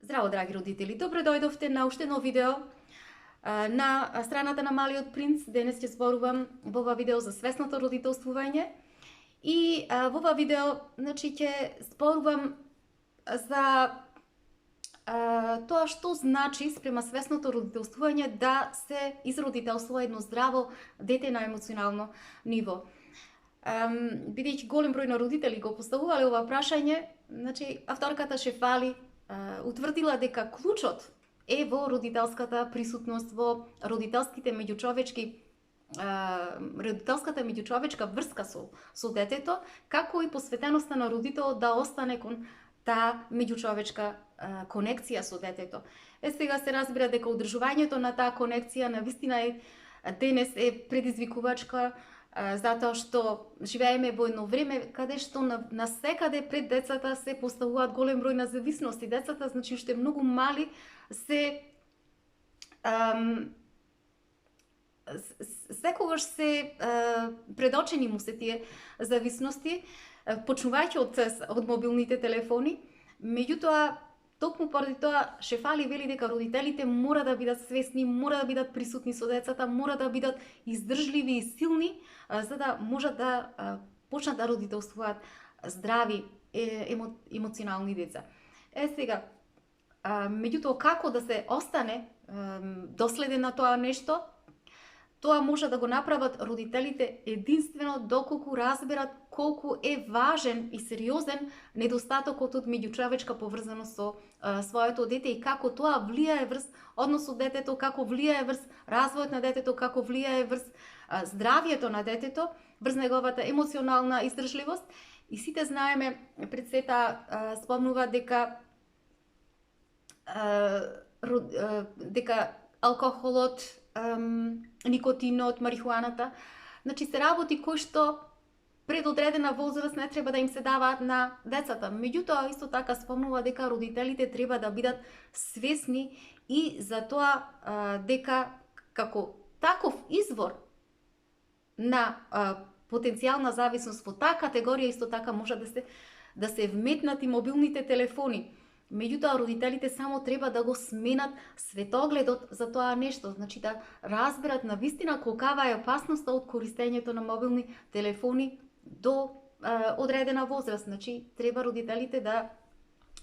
Здраво, драги родители! Добро дојдовте на уште едно видео на страната на Малиот принц. Денес ќе зборувам во ова видео за свесното родителствување. И во ова видео ќе зборувам за тоа што значи спрема свесното родителствување да се изродителствува едно здраво дете на емоционално ниво. Бидејќи голем број на родители го поставувале ова прашање, авторката Шефали утврдила дека клучот е во родителската присутност, во родителската меѓучовечка врска со детето, како и посветеноста на родителот да остане кон таа меѓучовечка конекција со детето. Сега се разбира дека одржувањето на таа конекција навистина денес е предизвикувачка, затоа што живееме во едно време каде што на секаде пред децата се поставуваат голем број на зависности. Децата, уште многу мали секогаш се предочени му се тие зависности, почнувајќи од мобилните телефони. Меѓутоа, токму поради тоа Шефали вели дека родителите мора да бидат свесни, мора да бидат присутни со децата, мора да бидат издржливи и силни, за да можат да почнат да родителствуваат здрави емоционални деца. Сега, меѓутоа како да се остане доследен на тоа нешто? Тоа може да го направат родителите единствено доколку разберат колку е важен и сериозен недостатокот од меѓучовечка поврзаност со своето дете и како тоа влијае врз односот детето, како влијае врз развојот на детето, како влијае врз здравието на детето, врз неговата емоционална издржливост. И сите знаеме, пред сета спомнува дека алкохолот, никотинот, марихуаната, се работи кои што пред одредена возраст не треба да им се даваат на децата. Меѓутоа, исто така спомнува дека родителите треба да бидат свесни и за тоа дека како таков извор на потенцијална зависност во таа категорија исто така може да се вметнат и мобилните телефони. Меѓутоа, родителите само треба да го сменат светогледот за тоа нешто, да разберат навистина колкава е опасноста од користењето на мобилни телефони до одредена возраст. Треба родителите да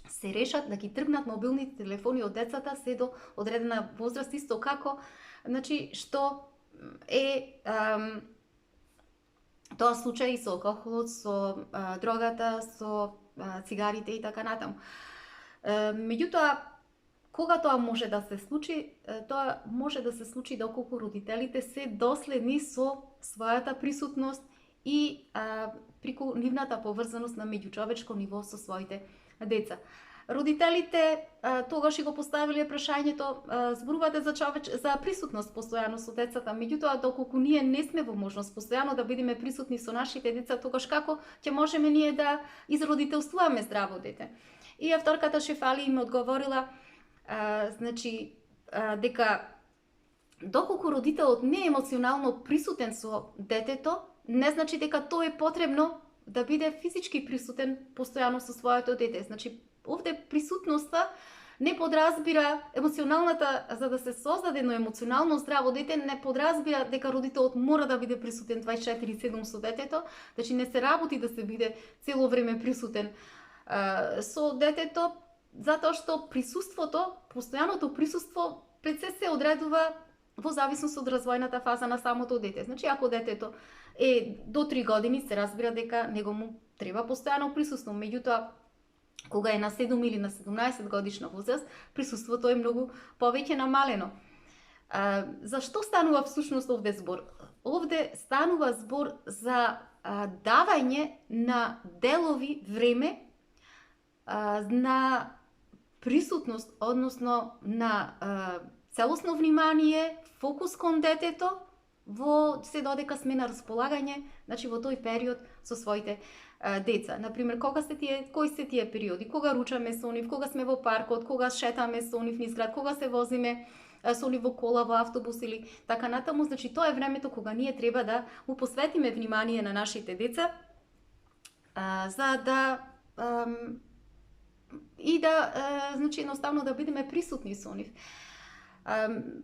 се решат да ги тргнат мобилните телефони од децата се до одредена возраст, исто како што е тоа случај со алкохолот, со дрогата, со цигарите и така натаму. Меѓутоа, кога тоа може да се случи? Тоа може да се случи доколку родителите се доследни со својата присутност и преку нивната поврзаност на меѓучовечко ниво со своите деца. Родителите тогаш и го поставиле прашањето, зборувате за присутност постојано со децата, меѓутоа доколку ние не сме во можност постојано да бидеме присутни со нашите деца, тогаш како ќе можеме ние да изродителствуваме здраво дете? И авторката Шефали им одговорила дека доколку родителот не е емоционално присутен со детето, не значи дека тој е потребно да биде физички присутен постојано со своето дете. Овде присутноста не подразбира емоционалната, за да се создаде едно емоционално здраво дете, не подразбира дека родителот мора да биде присутен 24/7 со детето, не се работи да се биде цело време присутен со детето, затоа што присуството, постојаното присуство пред се одредува во зависност од развојната фаза на самото дете. Ако детето е до 3 години, се разбира дека него му треба постојано присуство. Меѓутоа, кога е на 7 или на 17 годишна возраст, присуството е многу повеќе намалено. Зашто станува всушност овде збор? Овде станува збор за давање на делови време на присутност, односно на целосно внимание, фокус кон детето, се додека сме на располагање, во тој период со своите деца. Например, кои се тие периоди? Кога ручаме со нив, кога сме во паркот, кога шетаме со нив низ град, кога се возиме со нив во кола, во автобус или така натаму. Тоа е времето кога ние треба да му посветиме внимание на нашите деца, за да и да, значи едноставно да бидеме присутни со нив.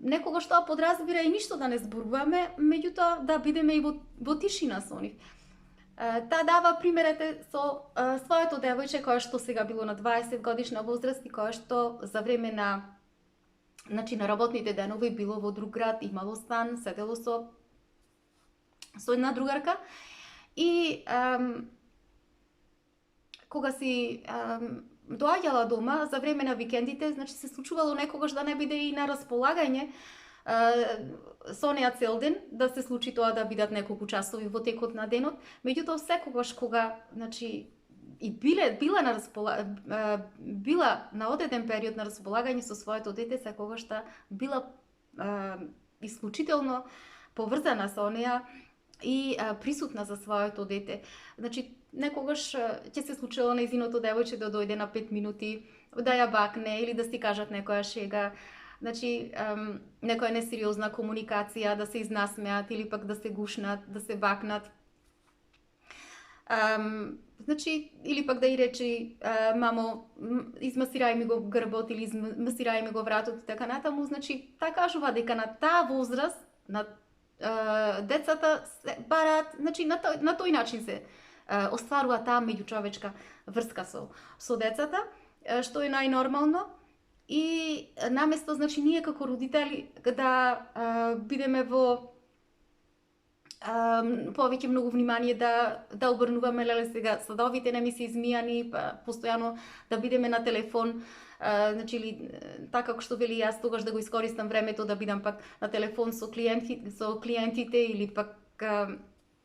Некогаш тоа подразбира и ништо да не зборуваме, меѓутоа да бидеме и во тишина со нив. Таа дава примерете со своето девојче кое што сега било на 20 годишна возраст и кое што за време на работните денови било во друг град, имало стан, седело со една другарка и кога си доаѓала дома за време на викендите, значи се случувало некогаш да не биде и на располагање со неа цел ден, да се случи тоа да бидат неколку часови во текот на денот, меѓутоа секогаш кога, значи, и била на одреден период на располагање со своето дете, секогаш била исклучително поврзана со неа и присутна за своето дете. Значи, некогаш ќе се случило нејзиното девојче да дојде на 5 минути, да ја бакне или да си кажат некоја шега, значи некоја несериозна комуникација, да се изнасмеат или пак да се гушнат, да се бакнат. Значи, или пак да и речи, мамо, измасирај ми го грбот или измасирај ми го вратот и така натаму. Значи, таа кажува дека на таа возраст, на децата се бараат, значи на тој начин се остварува таа меѓучовечка врска со децата, што е најнормално. И наместо, значи, ние како родители да бидеме во повеќе многу внимание да обрнуваме, леле сега садовите не ми се измијани, постојано да бидеме на телефон, значи или така како што вели јас тогаш да го искористам времето да бидам пак на телефон со клиентите или пак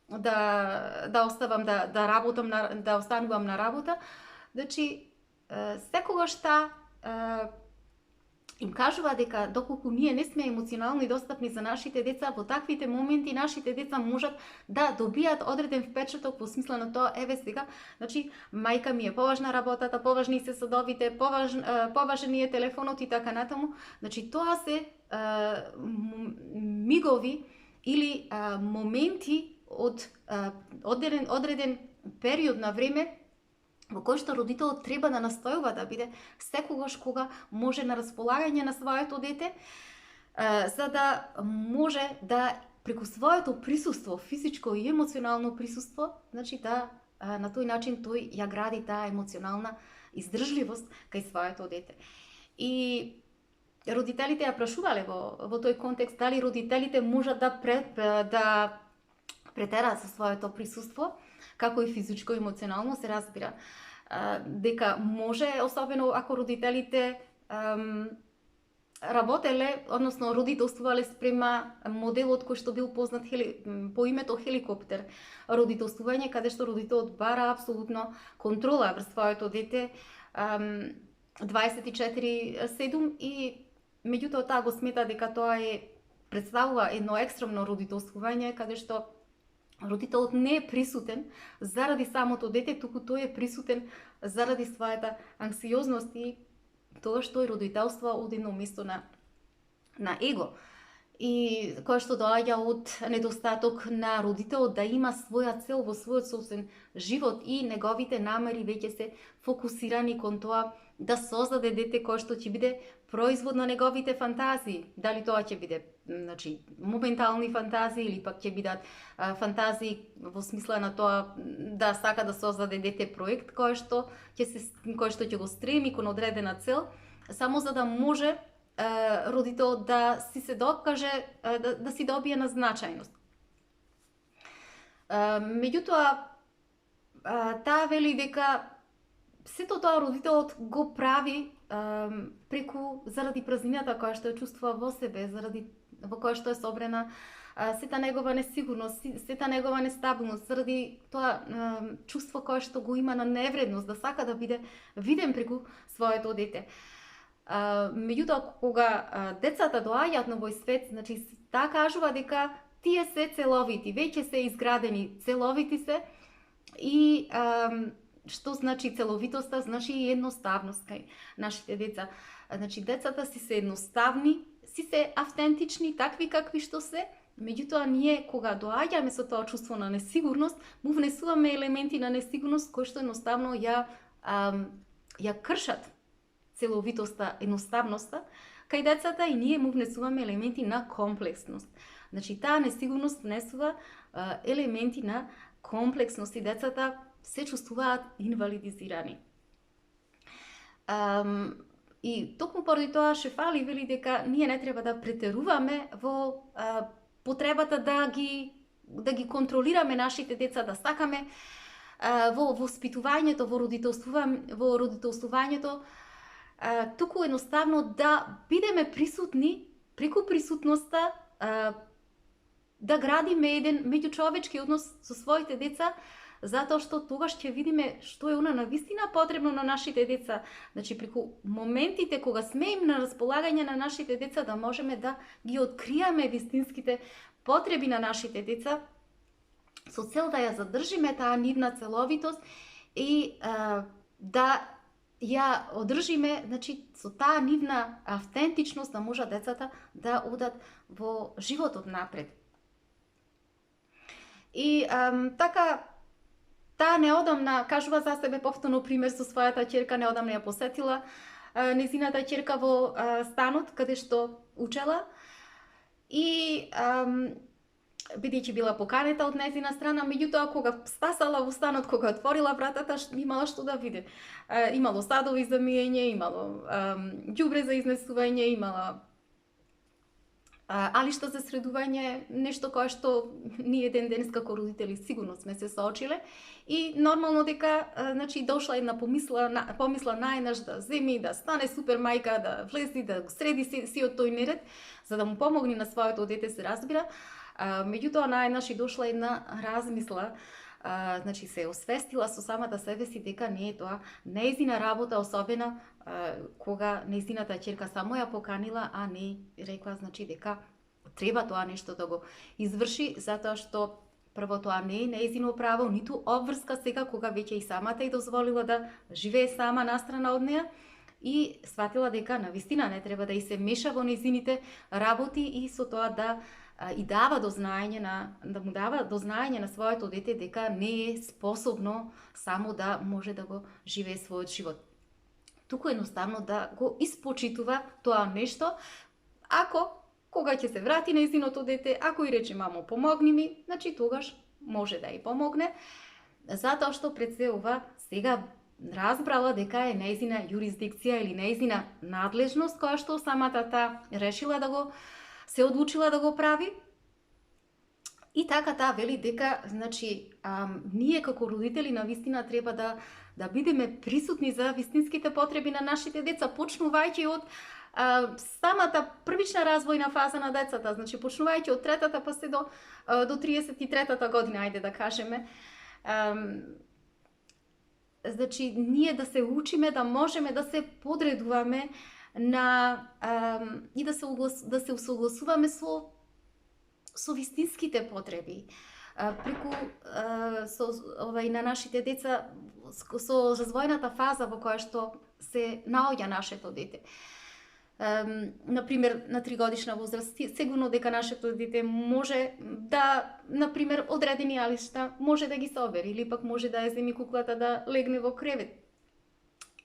да оставам да работам, да останувам на работа. Значи секогаш им кажува дека доколку ние не сме емоционално и достапни за нашите деца, во таквите моменти нашите деца можат да добијат одреден впечаток во смисла на тоа, еве сега, значи мајка ми е поважна работата, поважни се садовите, поважен е телефонот и така натаму. Значи тоа се мигови или моменти од одреден период на време во кој што родителот треба да настојува да биде секогаш кога може на располагање на своето дете, за да може да преку своето присуство, физичко и емоционално присуство, значи да на тој начин тој ја гради таа емоционална издржливост кај своето дете. И родителите ја прашувале во тој контекст дали родителите можат да претераат со своето присуство, како и физичко и емоционално, се разбира дека може, особено ако родителите работеле, односно родителствувале спрема моделот кој што бил познат по името хеликоптер родителствување, каде што родителот бара апсолутно контрола врз своето дете 24/7 и меѓутоа таа го смета дека тоа представува едно екстремно родителствување, каде што родителот не е присутен заради самото дете, туку тој е присутен заради својата анксиозност и тоа што е родителство од едно место на его. И кое што доаѓа од недостаток на родителот да има своја цел во својот собствен живот и неговите намери веќе се фокусирани кон тоа да создаде дете кое што ќе биде производ на неговите фантазии. Дали тоа ќе биде, значи, моментални фантазии или пак ќе бидат фантазии во смисла на тоа да сака да создаде дете проект кој што ќе го стреми кон одредена цел, само за да може родител да си се докаже, да си добие на значајност. Меѓутоа, таа вели дека сето тоа родителот го прави заради празнината која што ја чувствува во себе, во која што е собрена сета негова несигурност, сета негова нестабилност, заради тоа чувство кое што го има на невредност, да сака да биде виден преку своето дете. Меѓутоа, кога децата доаѓаат на овој свет, значи таа кажува дека тие се целовити, веќе се изградени, целовити се и што значи целовитоста, значи и едноставност кај нашите деца. Значи децата си се едноставни, си се автентични, такви какви што се, меѓутоа ние кога доаѓаме со тоа чувство на несигурност, му внесуваме елементи на несигурност кои што едноставно ја ја кршат целовитоста, едноставноста кај децата и ние му внесуваме елементи на комплексност. Значи, таа несигурност внесува елементи на комплексност и децата се чувствуваат инвалидизирани. И токму поради тоа Шефали вели дека ние не треба да претеруваме во потребата да ги контролираме нашите деца, да сакаме во воспитувањето, во родителствувањето, туку едноставно да бидеме присутни, преку присутноста, да градиме еден меѓучовечки однос со своите деца, затоа што тогаш ќе видиме што е она навистина потребно на нашите деца. Значи, преку моментите кога сме им на располагање на нашите деца, да можеме да ги откриеме вистинските потреби на нашите деца, со цел да ја задржиме таа нивна целовитост и да ја одржиме, значи, со таа нивна автентичност да можат децата да одат во животот напред. И така, таа неодамна, кажува за себе повторно пример со својата ќерка, неодамна ја посетила незината ќерка во станот каде што учела и бидејќи била поканета од незина страна, меѓутоа кога стасала во станот, кога отворила вратата, имала што да види. Имало садови за миење, имало ѓубре за изнесување, имала алишта за средување, нешто кое што ние ден денес како родители сигурно сме се соочиле и нормално дека значи дошла една помисла најнаш да земи, да стане супер мајка, да влези, да го среди сиот тој неред, за да му помогне на своето дете, се разбира. Меѓутоа најнаш и дошла една размисла, значи се освестила со самата себе си дека не е тоа нејзина работа, особено кога нејзината ќерка само ја поканила, а не рекла значи дека треба тоа нешто да го изврши, затоа што прво тоа не е нејзино право, ниту обврска сега кога веќе и самата и дозволила да живее сама настрана од неа и сватила дека навистина не треба да и се меша во нејзините работи и со тоа да и дава до знаење да му дава до знаење на своето дете дека не е способно само да може да го живее својот живот. Туку едноставно да го испочитува тоа нешто, ако кога ќе се врати нејзиното дете, ако и рече мамо помогни ми, значи тогаш може да и помогне, затоа што пред се ова сега разбрала дека е нејзина јурисдикција или нејзина надлежност која што самата таа решила да го се одлучила да го прави. И така таа вели дека значи ние како родители навистина треба да бидеме присутни за вистинските потреби на нашите деца, почнувајќи од самата првична развојна фаза на децата, значи почнувајќи од 3-та па се до 33-та година, ајде да кажеме. Значи ние да се учиме да можеме да се подредуваме и да се усогласуваме со вистинските потреби преку на нашите деца со развојната фаза во која што се наоѓа нашето дете. Например, на 3-годишна возраст, сигурно дека нашето дете може да, например, одредени алишта може да ги собери или пак може да ја земи куклата да легне во кревет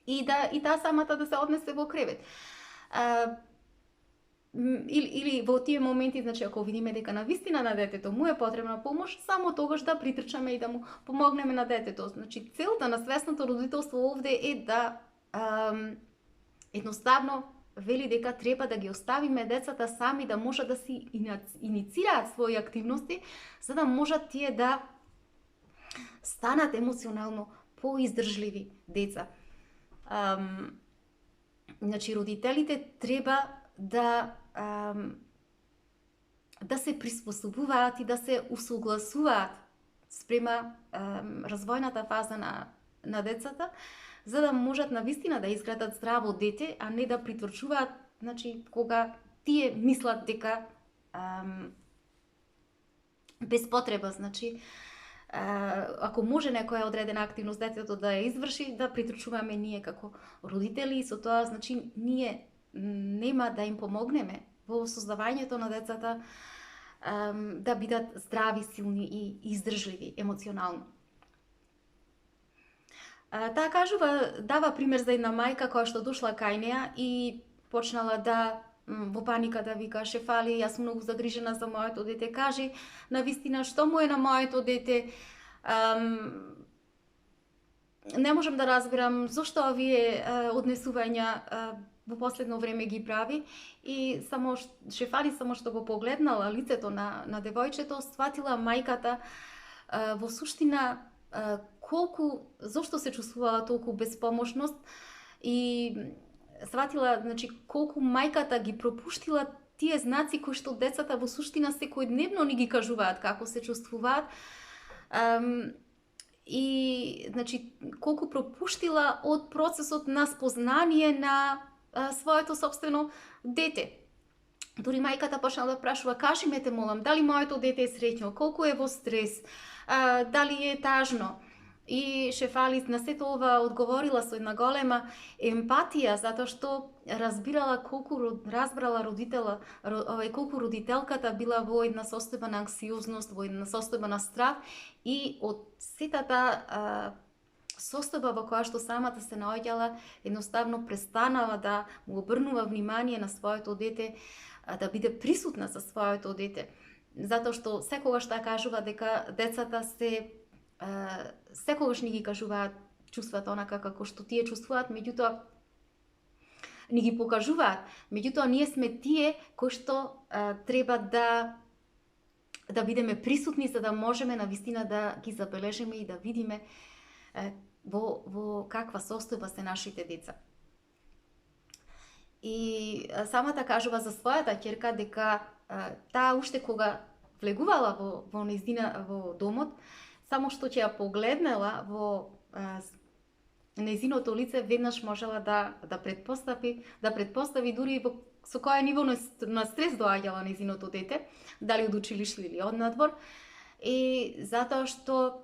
и таа самата да се однесе во кревет. Или во тие моменти, значи ако видиме дека навистина на детето му е потребна помош, само тогаш да притрчаме и да му помогнеме на детето. Значи целта на свесното родителство овде е да едноставно вели дека треба да ги оставиме децата сами да можат да си иницираат своји активности, за да можат тие да станат емоционално поиздржливи деца. Значи родителите треба да се приспособуваат и да се усогласуваат спрема развојната фаза на децата, за да можат навистина да изградат здраво дете, а не да притврчуваат, значи, кога тие мислат дека без потреба, значи, ако може некоја одредена активност детето да ја изврши, да притрчуваме ние како родители и со тоа, значи, ние нема да им помогнеме во создавањето на децата да бидат здрави, силни и издржливи емоционално. Таа кажува, дава пример за една мајка која што дошла кај неа и почнала да во паника да вика: Шефали, јас сум многу загрижена за моето дете, кажи навистина што му е на моето дете. Не можам да разбирам зошто овие однесувања во последно време ги прави, и само Шефали само што го погледнала лицето на девојчето, сватила мајката во суштина зошто се чувствувала толку безпомошност, и сватила, значи, колку мајката ги пропуштила тие знаци кои што децата во суштина секојдневно ни ги кажуваат како се чувствуваат. И, значи, колку пропуштила од процесот на спознание на своето собствено дете. Дури мајката почнала да прашува: кажи ме те молам, дали моето дете е среќно, колку е во стрес, дали е тажно. И Шефали на сето ова одговорила со една голема емпатија, затоа што разбрала колку родителката била во една состојба на анксиозност, во една состојба на страх, и од сетата состојба во која што самата се наоѓала, едноставно престанала да му обрнува внимание на своето дете, да биде присутна за своето дете. Затоа што секогаш таа кажува дека децата секогаш ни ги кажуваат чувствата онака како што тие чувствуваат, меѓутоа ни ги покажуваат. Меѓутоа ние сме тие кои што треба да бидеме присутни, за да можеме навистина да ги забележиме и да видиме во каква состојба се нашите деца. И самата кажува за својата ќерка дека таа уште кога влегувала во домот, само што ќе ја погледнала во нејзиното лице, веднаш можела да предпостави дури со која ниво на стрес доаѓала нејзиното дете, дали од училиште или од надвор, и затоа што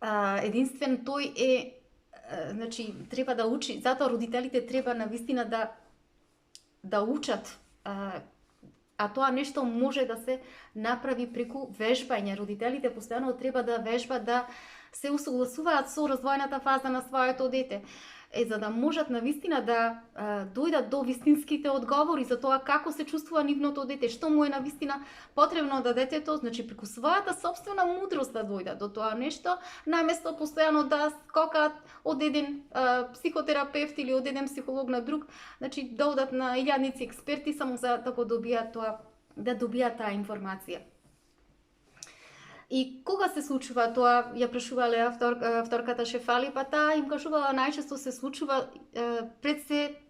единствен тој е, значи, треба да учи, затоа родителите треба навистина да учат, а тоа нешто може да се направи преку вежбање. Родителите постојано треба да вежбат, да се усогласуваат со развојната фаза на своето дете, за да можат навистина да дојдат до вистинските одговори за тоа како се чувствува нивното дете, што му е навистина потребно да детето, значи преку својата собствена мудрост да дојдат до тоа нешто, наместо постојано да скокаат од еден психотерапевт или од еден психолог на друг, значи да одат на илјадници експерти само за да го добијат таа информација. И кога се случува тоа, ја прашувале вторката Шефали, па таа им кажувала најчесто се случува пред се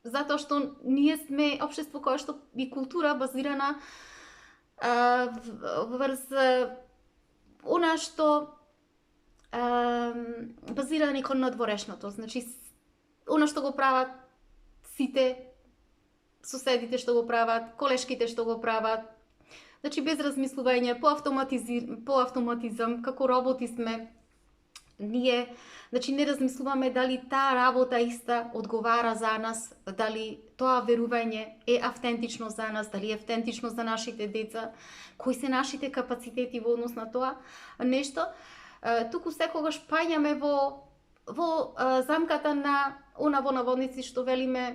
затоа што ние сме општество кое што и култура базирана врз она што базирани кон надворешното, значи она што го прават сите, соседите што го прават, колешките што го прават, значи без размислување, по автоматизам, како роботи сме. Ние, значи, не размислуваме дали таа работа иста одговара за нас, дали тоа верување е автентично за нас, дали е автентично за нашите деца, кои се нашите капацитети во однос на тоа нешто. Туку секогаш паѓаме во замката на она во наводници што велиме,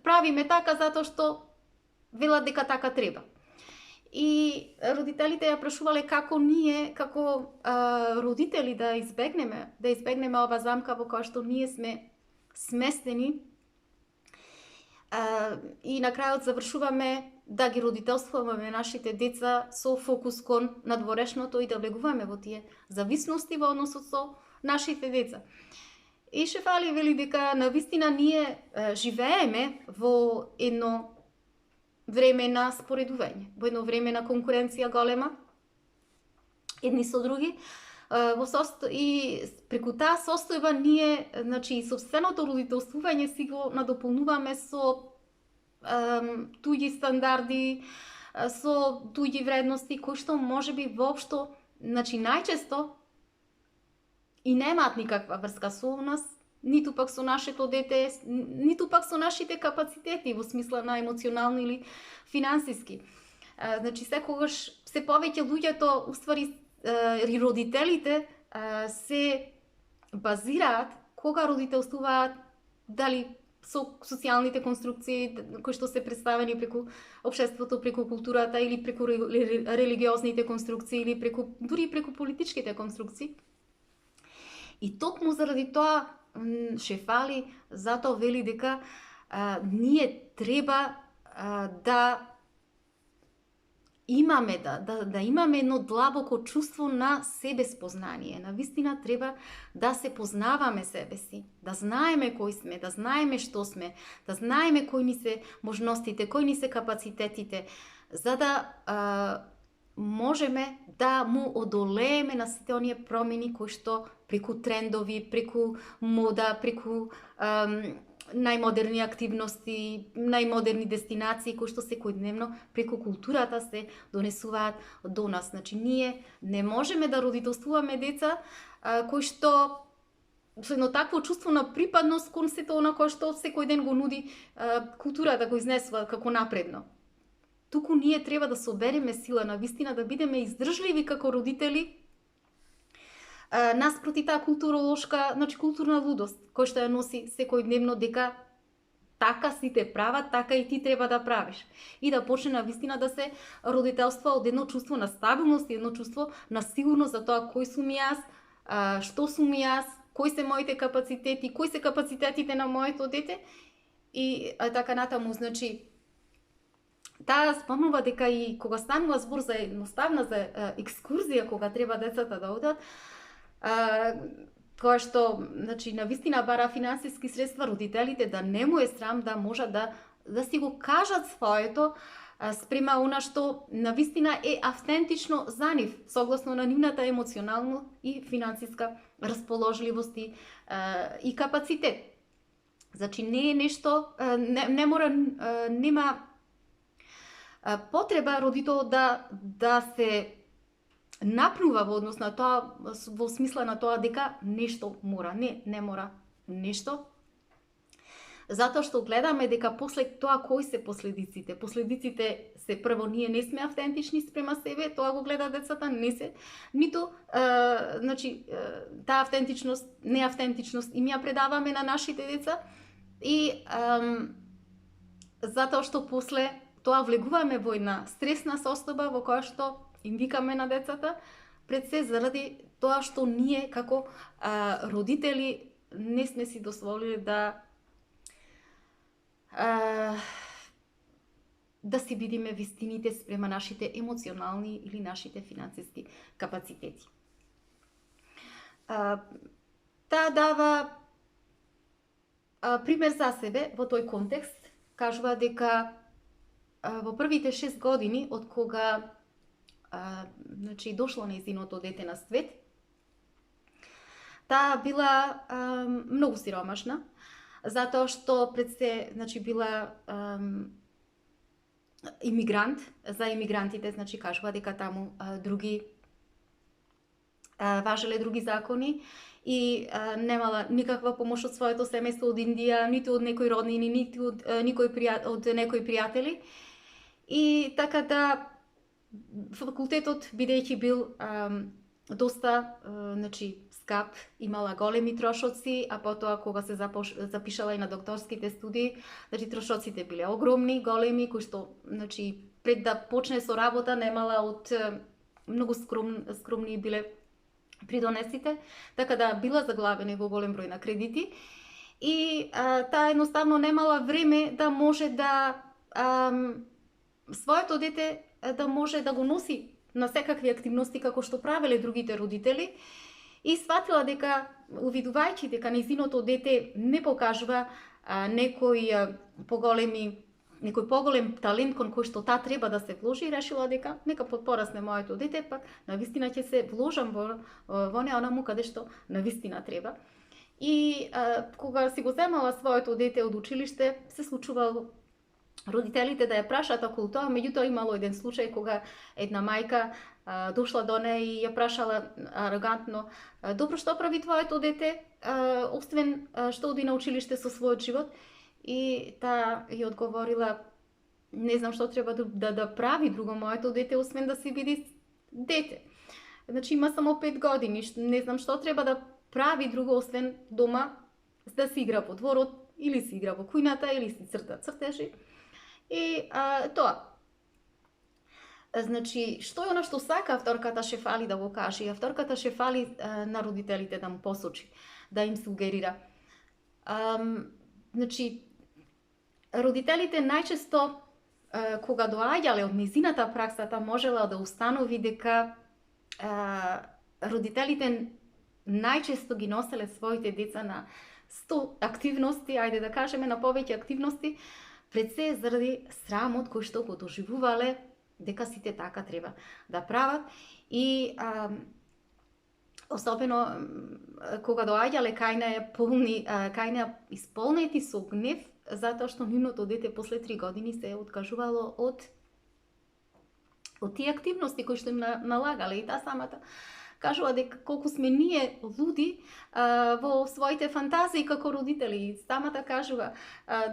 правиме така затоа што велат дека така треба. И родителите ја прашувале како ние, како родители да избегнеме ова замка во која што ние сме сместени, и на крајот завршуваме да ги родителствуваме нашите деца со фокус кон надворешното и да влегуваме во тие зависности во односот со нашите деца. И Шефали вели дека навистина ние живееме во едно време на споредување, во едно време на конкуренција голема, едни со други, и преку таа состојба ние, значи, собственото родителствување си го надополнуваме со туѓи стандарди, со туѓи вредности, кои што можеби воопшто, значи, најчесто и немаат никаква врска со нас, ниту пак со нашето дете, ниту пак со нашите капацитети во смисла на емоционално или финансиски. Значи, секогаш се повеќе луѓето, уствари и родителите, се базираат кога родителствуваат, дали со социјалните конструкции кои што се представени преку општеството, преку културата или преку религиозните конструкции или дури преку политичките конструкции. И токму заради тоа Шефали затоа вели дека ние треба да имаме да имаме едно длабоко чувство на себеспознание. Навистина треба да се познаваме себе си, да знаеме кои сме, да знаеме што сме, да знаеме кои ни се можностите, кои ни се капацитетите, за да можеме да му одолееме на сите оние промени кои што преку трендови, преку мода, преку најмодерни активности, најмодерни дестинации кои што секојдневно преку културата се донесуваат до нас. Значи ние не можеме да родителствуваме деца кои што со едно такво чувство на припадност кон сето она кое што секој ден го нуди културата, го изнесува како напредно. Туку ние треба да собереме сила навистина, да бидеме издржливи како родители наспроти таа културолошка, значи културна лудост, која што ја носи секојдневно дека така сите прават, така и ти треба да правиш. И да почне навистина да се родителства од едно чувство на стабилност и едно чувство на сигурност за тоа кој сум јас, што сум јас, кои се моите капацитети, кои се капацитетите на моето дете и така натаму. Значи, таа спомнува дека и кога станува збор за едноставна за екскурзија, кога треба децата да одат, која што, значи, навистина бара финансиски средства родителите да не му е срам да можат да си го кажат своето спрема она што навистина е автентично за нив, согласно на нивната емоционална и финансиска расположливост и капацитет. Значи не е нешто, нема потреба родител да се напнува во однос на тоа, во смисла на тоа дека нешто мора. Не мора нешто. Затоа што гледаме дека после тоа кои се последиците. Последиците се прво ние не сме автентични спрема себе, тоа го гледа децата, не се. Ниту, значи, таа автентичност, неавтентичност им ја предаваме на нашите деца и затоа што после тоа влегуваме во една стресна состојба во која што им викаме на децата, пред се заради тоа што ние како родители не сме си дозволили да си видиме вистините спрема нашите емоционални или нашите финансиски капацитети. Таа дава пример за себе во тој контекст, кажува дека во првите 6 години од кога значи дошло нејзиното дете на свет, таа била многу сиромашна, затоа што пред се, значи, била имигрант. За имигрантите, значи, кажува дека таму други важеле други закони и немала никаква помош од своето семејство од Индија, ниту од некои роднини, ниту од некои пријатели. И така да факултетот, бидејќи бил доста значи, скап, имала големи трошоци, а потоа кога се запишала и на докторските студии, значи трошоците биле огромни, големи, кои што, значи, пред да почне со работа немала од многу скромни биле придонесите, така да била заглавена во голем број на кредити и таа едноставно немала време да може да своето дете да може да го носи на секакви активности како што правеле другите родители и сватила дека, увидувајќи дека нејзиното дете не покажува некој поголем талент кон кој што таа треба да се вложи, решила дека нека порасне моето дете, пак навистина ќе се вложам во неа онаму каде што навистина треба. И кога си го земала своето дете од училиште, се случувало родителите да ја прашаат околу тоа, меѓутоа имало еден случај кога една мајка дошла до неа и ја прашала арогантно: добро, што прави твоето дете, освен што оди на училиште со својот живот? И таа ја одговорила: не знам што треба да прави друго моето дете, освен да се види дете. Значи има само 5 години, не знам што треба да прави друго освен дома да си игра по дворот, или си игра во кујната, или си црта цртежи. И тоа. Значи, што е она што сака авторката Шефали да го каже? Авторката Шефали на родителите да му посочи, да им сугерира. Значи, родителите најчесто кога доаѓале од низината праксата можела да установи дека родителите најчесто ги носеле своите деца на 100 активности, ајде да кажеме на повеќе активности, пред се заради срамот кој што го доживувале дека сите така треба да прават и особено кога доаѓале кај неа исполнети со гнев затоа што нивното дете после 3 години се откажувало од тие активности кои што им налагале и таа самата кажува дека колку сме ние луди во своите фантазии како родители. И самата кажува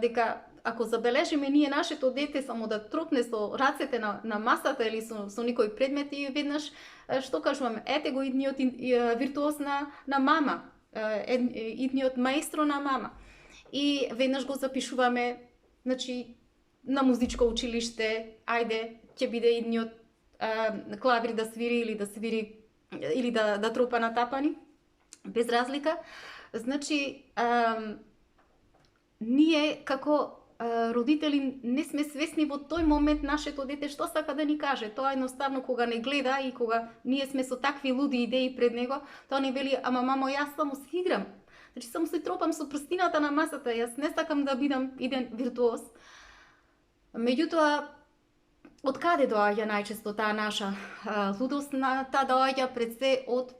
дека ако забележиме ние нашето дете само да тропне со рацете на масата или со некој предмет и веднаш што кажуваме, ете го идниот виртуоз на мама, идниот маестро на мама. И веднаш го запишуваме, значи, на музичко училиште, ајде, ќе биде идниот клавир да свири или да тропа на тапани, без разлика. Значи, ние како родители не сме свесни во тој момент нашето дете што сака да ни каже. Тоа едноставно кога не гледа и кога ние сме со такви луди идеи пред него, тоа не вели, ама мамо, јас само си играм. Значи, само се тропам со прстината на масата, јас не сакам да бидам иден виртуоз. Меѓутоа, од каде доаѓа најчесто таа наша лудост? Таа доаѓа пред се од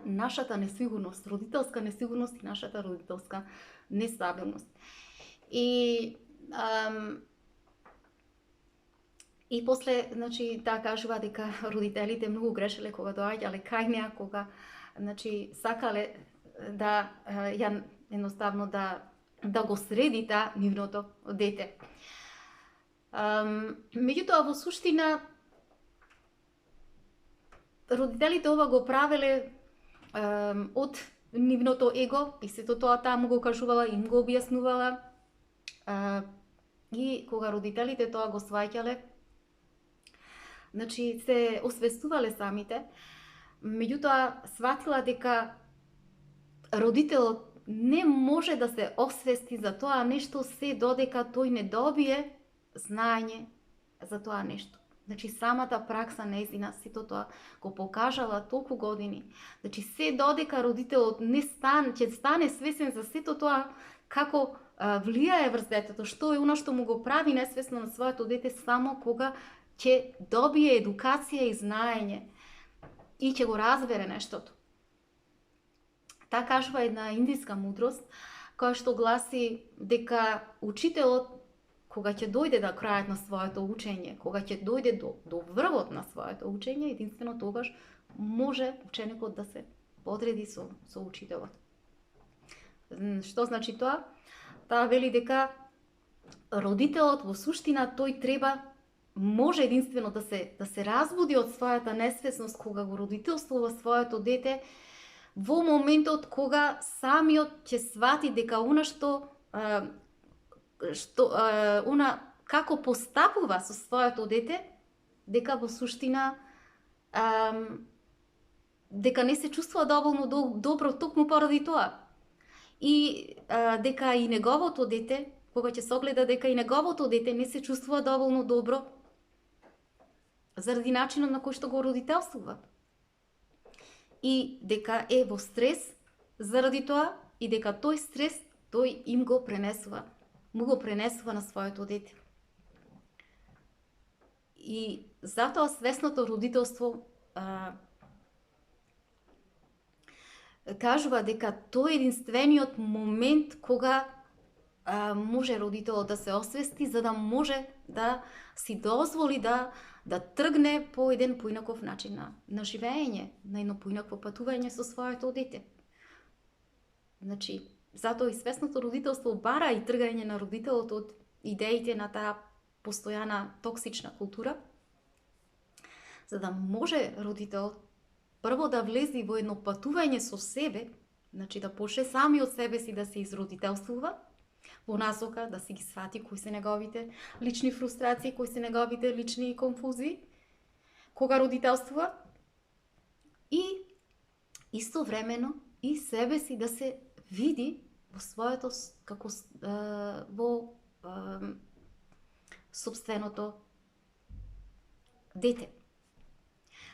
нашата несигурност, родителска несигурност и нашата родителска нестабилност. И после, значи, таа кажува дека родителите многу грешеле кога доаѓале кај неа, кога, значи, сакале да едноставно да го среди таа нивното дете. Меѓутоа, во суштина, родителите ова го правеле од нивното его и сето тоа таа му го кажувала, им го објаснувала. И кога родителите тоа го сваќале, значи се освестувале самите, меѓутоа сватила дека родителот не може да се освести за тоа нешто се додека тој не добие знаење за тоа нешто. Значи самата пракса нејзина сето тоа го покажала толку години. Значи се додека родителот не ќе стане свесен за сето тоа како влијае врз детето, што е она што му го прави несвесно на своето дете, само кога ќе добие едукација и знаење и ќе го разбере нештото. Таа кажува една индиска мудрост која што гласи дека учителот кога ќе дојде до крајот на своето учење, кога ќе дојде до врвот на своето учење, единствено тогаш може ученикот да се подреди со учителот. Што значи тоа? Таа вели дека родителот во суштина тој може единствено да се разбуди од својата несвесност кога го родителствува своето дете во моментот кога самиот ќе свати дека она како постапува со своето дете, дека во суштина дека не се чувствува доволно добро токму поради тоа. И дека и неговото дете, кога ќе се огледа дека и неговото дете не се чувствува доволно добро заради начинот на кој што го родителствува. И дека е во стрес заради тоа и дека тој стрес тој им го пренесува. Му го пренесува на своето дете. И затоа свесното родителство кажува дека тој е единствениот момент кога може родителот да се освести за да може да си дозволи да тргне по еден поинаков начин на живење, на едно поинакво патување со своето дете. Значи, затоа и свесното родителство бара и тргање на родителот од идеите на таа постојана токсична култура, за да може родител прво да влезе во едно патување со себе, значи да почне сами од себе си да се изродителствува, во насока да си ги свати кои се неговите лични фрустрации, кои се неговите лични конфузии, кога родителствува, и истовремено и себе си да се види во своето, како во собственото дете.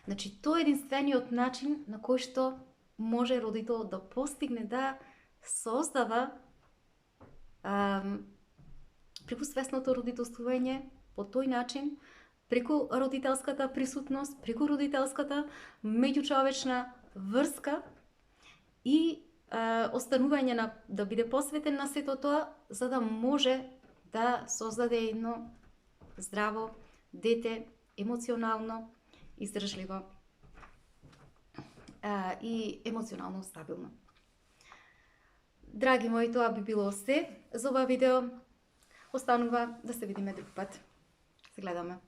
Значи, тоа е единствениот начин на кој што може родител да постигне да создава преку свесното родителствување по тој начин, преку родителската присутност, преку родителската меѓучовечна врска и останување на да биде посветен на сето тоа, за да може да создаде едно здраво дете, емоционално издржливо и емоционално стабилно. Драги мои, тоа би било се за ова видео. Останува да се видиме друг пат. Се гледаме.